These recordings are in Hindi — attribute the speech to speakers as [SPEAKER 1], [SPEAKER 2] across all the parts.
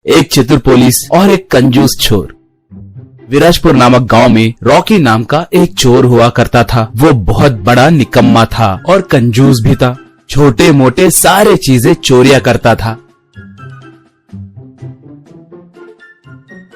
[SPEAKER 1] एक चतुर पुलिस और एक कंजूस चोर। विराजपुर नामक गांव में रॉकी नाम का एक चोर हुआ करता था। वो बहुत बड़ा निकम्मा था और कंजूस भी था। छोटे मोटे सारे चीजें चोरिया करता था।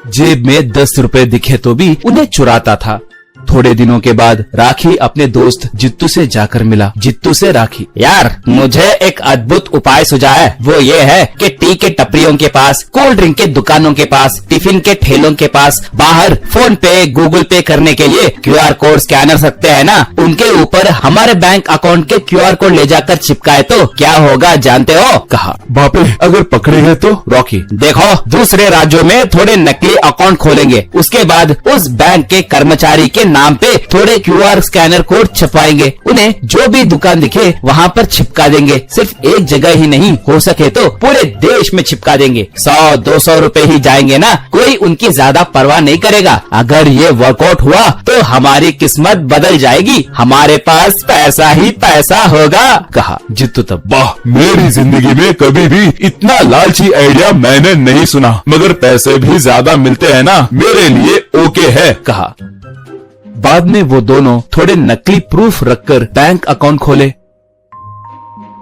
[SPEAKER 1] जेब में 10 रुपए दिखे तो भी उन्हें चुराता था। थोड़े दिनों के बाद राखी अपने दोस्त जित्तू से जाकर मिला। जित्तू से राखी,
[SPEAKER 2] यार मुझे एक अद्भुत उपाय सुझा है। वो ये है कि टी के टपरियों के पास, कोल्ड ड्रिंक के दुकानों के पास, टिफिन के ठेलों के पास बाहर फोन पे गूगल पे करने के लिए QR कोड स्कैनर सकते हैं ना, उनके ऊपर हमारे बैंक अकाउंट के QR कोड ले जाकर चिपकाए तो क्या होगा जानते हो?
[SPEAKER 1] कहा। बाप रे, अगर पकड़े गए तो? रॉकी,
[SPEAKER 2] देखो दूसरे राज्यों में थोड़े नकली अकाउंट खोलेंगे, उसके बाद उस बैंक के कर्मचारी के नाम पे थोड़े QR स्कैनर कोड छपवाएंगे, उन्हें जो भी दुकान दिखे वहाँ पर चिपका देंगे। सिर्फ एक जगह ही नहीं, हो सके तो पूरे देश में चिपका देंगे। 100-200 रुपए ही जाएंगे ना, कोई उनकी ज्यादा परवाह नहीं करेगा। अगर ये वर्कआउट हुआ तो हमारी किस्मत बदल जाएगी, हमारे पास पैसा ही पैसा होगा।
[SPEAKER 1] कहा। जित्तू तब,
[SPEAKER 3] वाह, मेरी जिंदगी में कभी भी इतना लालची आइडिया मैंने नहीं सुना, मगर पैसे भी ज्यादा मिलते हैं ना, मेरे लिए ओके है।
[SPEAKER 1] कहा। बाद में वो दोनों थोड़े नकली प्रूफ रखकर बैंक अकाउंट खोले।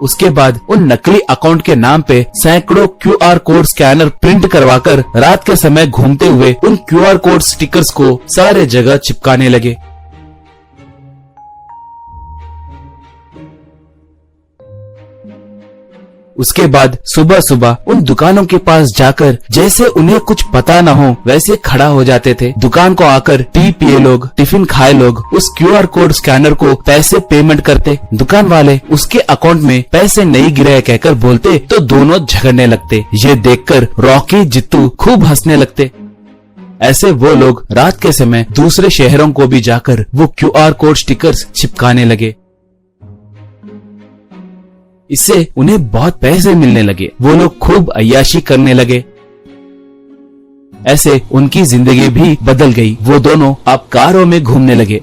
[SPEAKER 1] उसके बाद उन नकली अकाउंट के नाम पे सैकड़ों QR कोड स्कैनर प्रिंट करवाकर रात के समय घूमते हुए उन QR कोड स्टिकर्स को सारे जगह चिपकाने लगे। उसके बाद सुबह सुबह उन दुकानों के पास जाकर जैसे उन्हें कुछ पता न हो वैसे खड़ा हो जाते थे। दुकान को आकर टी पिए लोग, टिफिन खाए लोग उस QR कोड स्कैनर को पैसे पेमेंट करते। दुकान वाले उसके अकाउंट में पैसे नहीं गिरे कहकर बोलते तो दोनों झगड़ने लगते। ये देखकर रॉकी जित्तू खूब हंसने लगते। ऐसे वो लोग रात के समय दूसरे शहरों को भी जाकर वो QR कोड स्टिकर्स चिपकाने लगे। इससे उन्हें बहुत पैसे मिलने लगे। वो लोग खूब अय्याशी करने लगे। ऐसे उनकी जिंदगी भी बदल गई। वो दोनों अब कारों में घूमने लगे।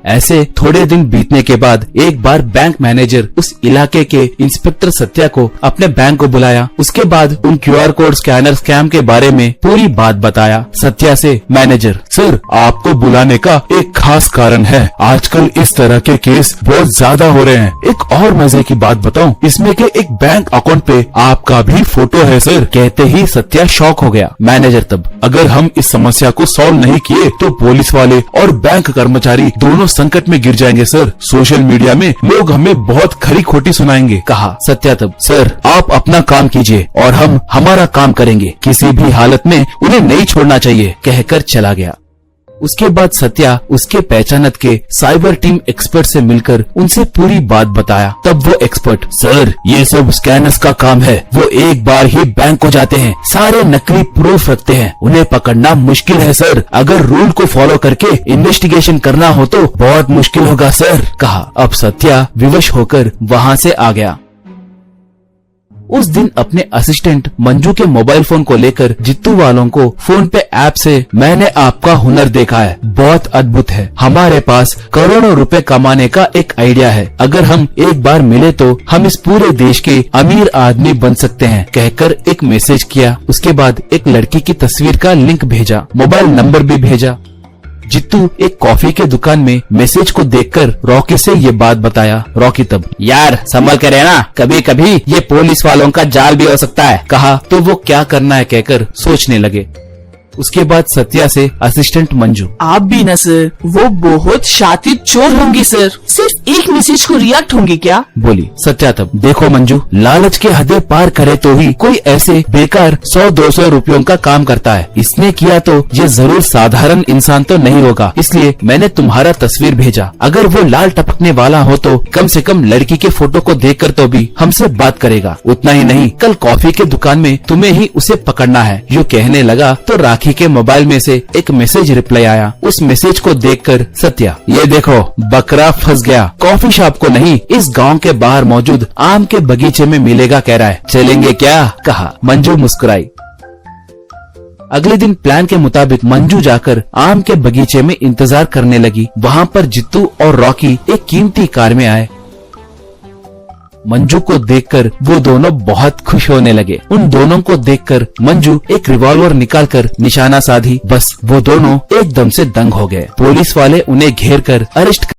[SPEAKER 1] ऐसे थोड़े दिन बीतने के बाद एक बार बैंक मैनेजर उस इलाके के इंस्पेक्टर सत्या को अपने बैंक को बुलाया। उसके बाद उन QR कोड स्कैनर स्कैम के बारे में पूरी बात बताया। सत्या से मैनेजर,
[SPEAKER 3] सर आपको बुलाने का एक खास कारण है। आजकल इस तरह के केस बहुत ज्यादा हो रहे हैं। एक और मजे की बात बताऊं, इसमें के एक बैंक अकाउंट पे आपका भी फोटो है सर।
[SPEAKER 1] कहते ही सत्या शॉक हो गया। मैनेजर तब,
[SPEAKER 3] अगर हम इस समस्या को सॉल्व नहीं किए तो पुलिस वाले और बैंक कर्मचारी दोनों संकट में गिर जाएंगे सर। सोशल मीडिया में लोग हमें बहुत खरी खोटी सुनाएंगे।
[SPEAKER 1] कहा। सत्या तब, सर आप अपना काम कीजिए और हम हमारा काम करेंगे। किसी भी हालत में उन्हें नहीं छोड़ना चाहिए कहकर चला गया। उसके बाद सत्या उसके पहचानत के साइबर टीम एक्सपर्ट से मिलकर उनसे पूरी बात बताया। तब वो एक्सपर्ट, सर ये सब स्कैनर्स का काम है। वो एक बार ही बैंक को जाते हैं, सारे नकली प्रूफ रखते हैं, उन्हें पकड़ना मुश्किल है सर। अगर रूल को फॉलो करके इन्वेस्टिगेशन करना हो तो बहुत मुश्किल होगा सर। कहा। अब सत्या विवश होकर वहाँ से आ गया। उस दिन अपने असिस्टेंट मंजू के मोबाइल फोन को लेकर जित्तू वालों को फोन पे ऐप से, मैंने आपका हुनर देखा है, बहुत अद्भुत है, हमारे पास करोड़ों रुपए कमाने का एक आइडिया है, अगर हम एक बार मिले तो हम इस पूरे देश के अमीर आदमी बन सकते हैं कहकर एक मैसेज किया। उसके बाद एक लड़की की तस्वीर का लिंक भेजा, मोबाइल नंबर भी भेजा। जित्तू एक कॉफी के दुकान में मैसेज को देखकर रॉकी से ये बात बताया। रॉकी तब,
[SPEAKER 2] यार संभल कर रहना, कभी कभी ये पुलिस वालों का जाल भी हो सकता है।
[SPEAKER 1] कहा। तो वो क्या करना है कहकर सोचने लगे। उसके बाद सत्या से असिस्टेंट मंजू,
[SPEAKER 4] आप भी न सर, वो बहुत शातिर चोर होंगी सर, सिर्फ एक मैसेज को रिएक्ट होंगी क्या?
[SPEAKER 1] बोली। सत्या तब, देखो मंजू, लालच के हदें पार करे तो ही कोई ऐसे बेकार 100-200 रुपयों का काम करता है। इसने किया तो ये जरूर साधारण इंसान तो नहीं होगा, इसलिए मैंने तुम्हारा तस्वीर भेजा। अगर वो लाल टपकने वाला हो तो कम से कम लड़की के फोटो को देखकर तो भी हमसे बात करेगा। उतना ही नहीं, कल कॉफी के दुकान में तुम्हें ही उसे पकड़ना है। यूँ कहने लगा तो राखी के मोबाइल में से एक मैसेज रिप्लाई आया। उस मैसेज को देखकर सत्या, ये देखो बकरा फंस गया, कॉफी शॉप को नहीं इस गांव के बाहर मौजूद आम के बगीचे में मिलेगा कह रहा है, चलेंगे क्या? कहा। मंजू मुस्कुराई। अगले दिन प्लान के मुताबिक मंजू जाकर आम के बगीचे में इंतजार करने लगी। वहाँ पर जित्तू और रॉकी एक कीमती कार में आए। मंजू को देखकर वो दोनों बहुत खुश होने लगे। उन दोनों को देखकर मंजू एक रिवॉल्वर निकालकर निशाना साधी। बस वो दोनों एकदम से दंग हो गए। पुलिस वाले उन्हें घेर कर अरेस्ट